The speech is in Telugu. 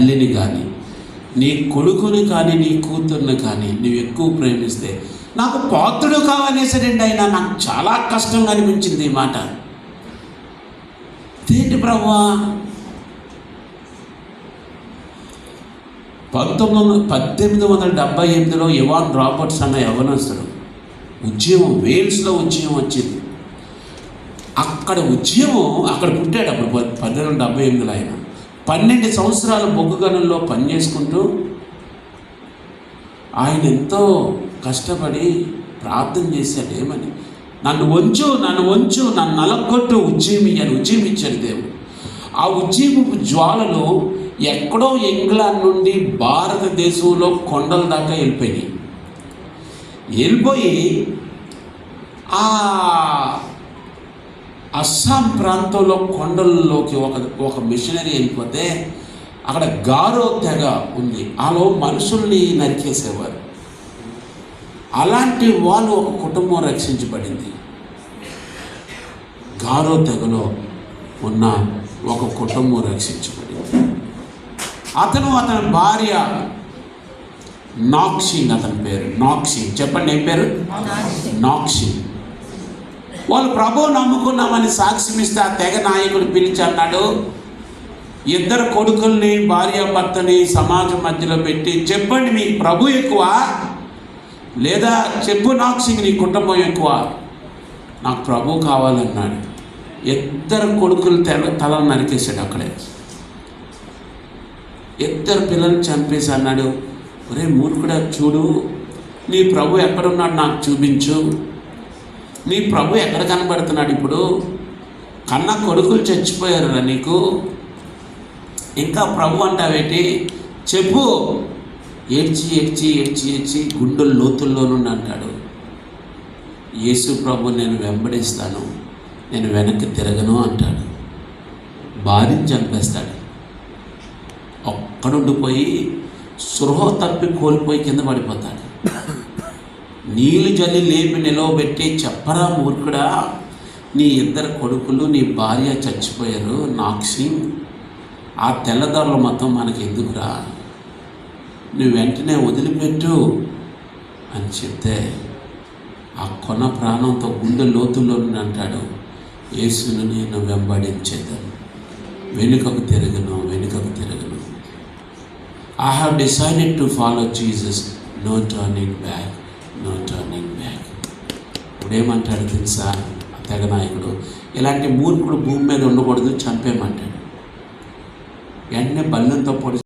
తల్లిని కానీ, నీ కొడుకుని కానీ, నీ కూతుర్ని కానీ నువ్వు ఎక్కువ ప్రేమిస్తే, నాకు పాత్రుడు కావనేసరండి ఆయన. నాకు చాలా కష్టంగా అనిపించింది ఈ మాట. ఏంటి ప్రభువా? 1878లో ఇవాన్ రాబర్ట్స్ అన్న యవనస్తుడు ఉద్యమం, వేల్స్లో ఉద్యమం వచ్చింది. అక్కడ ఉద్యమం, అక్కడ పుట్టాడు. అప్పుడు 1878లో ఆయన 12 సంవత్సరాలు బొగ్గు గనుల్లో పనిచేసుకుంటూ ఆయన ఎంతో కష్టపడి ప్రార్థన చేశాడు. ఏమని? నన్ను వంచు, నన్ను నలగొట్టు, ఉద్యమం ఇచ్చాడు దేవుడు. ఆ ఉద్యమపు జ్వాలలు ఎక్కడో ఇంగ్లాండ్ నుండి భారతదేశంలో కొండల దాకా వెళ్ళిపోయి ఆ అస్సాం ప్రాంతంలో కొండల్లోకి ఒక మిషనరీ వెళ్ళిపోతే అక్కడ గారో తెగ ఉంది. ఆలో మనుషుల్ని నరికేసేవారు. అలాంటి వాళ్ళు ఒక కుటుంబం రక్షించబడింది. గారో తెగలో ఉన్న ఒక కుటుంబం రక్షించబడింది. అతని భార్య నాక్సింగ్, అతని పేరు నాక్సింగ్. చెప్పండి, ఏం పేరు? నాక్సింగ్. వాళ్ళు ప్రభువు నమ్ముకున్నామని సాక్ష్యం ఇస్తే ఆ తెగ నాయకుడు పిలిచి అన్నాడు, 2 కొడుకుల్ని భార్యాభర్తని సమాజం మధ్యలో పెట్టి, చెప్పండి మీకు ప్రభు ఎక్కువ లేదా చెప్పు నాక్సింగ్, నీ కుటుంబం ఎక్కువ? నాకు ప్రభు కావాలన్నాడు. 2 కొడుకులు తలను నరికేశాడు. అక్కడే 2 పిల్లలు చంపేసి అన్నాడు, ఒరే మూర్ఖుడా, చూడు, నీ ప్రభు ఎక్కడున్నాడు నాకు చూపించు. నీ ప్రభు ఎక్కడ కనబడుతున్నాడు? ఇప్పుడు కన్న కొడుకులు చచ్చిపోయారురా నీకు, ఇంకా ప్రభు అంటావేంటి? చెప్పు. ఏడ్చి గుండెల లోతుల్లో నుండి అంటాడు, యేసు ప్రభు నేను వెంబడిస్తాను, నేను వెనక్కి తిరగను అంటాడు. భార్యని చంపేస్తాడు. ఒక్కడుండిపోయి సృహ తప్పి కోల్పోయి కింద పడిపోతాడు. నీళ్ళు జల్లి లేపి నిలవబెట్టి, చెప్పరా మూర్ఖుడా, నీ 2 కొడుకులు నీ భార్య చచ్చిపోయారు నాక్సింగ్, ఆ తెల్లదారులు మొత్తం మనకి ఎందుకురా, నువ్వు వెంటనే వదిలిపెట్టు అని చెప్తే ఆ కొన ప్రాణంతో గుండె లోతుల్లో అంటాడు, యేసును నేను వెంబడించేదాను, వెనుకకు తిరగను. I have decided to follow Jesus, no turning back. ఇప్పుడేమంటాడు తెలుసా ఆ తెగ నాయకుడు? ఇలాంటి మూర్ఖుడు భూమి మీద ఉండకూడదు, చంపేయమంటాడు. వెంటనే బల్లంతో పొడి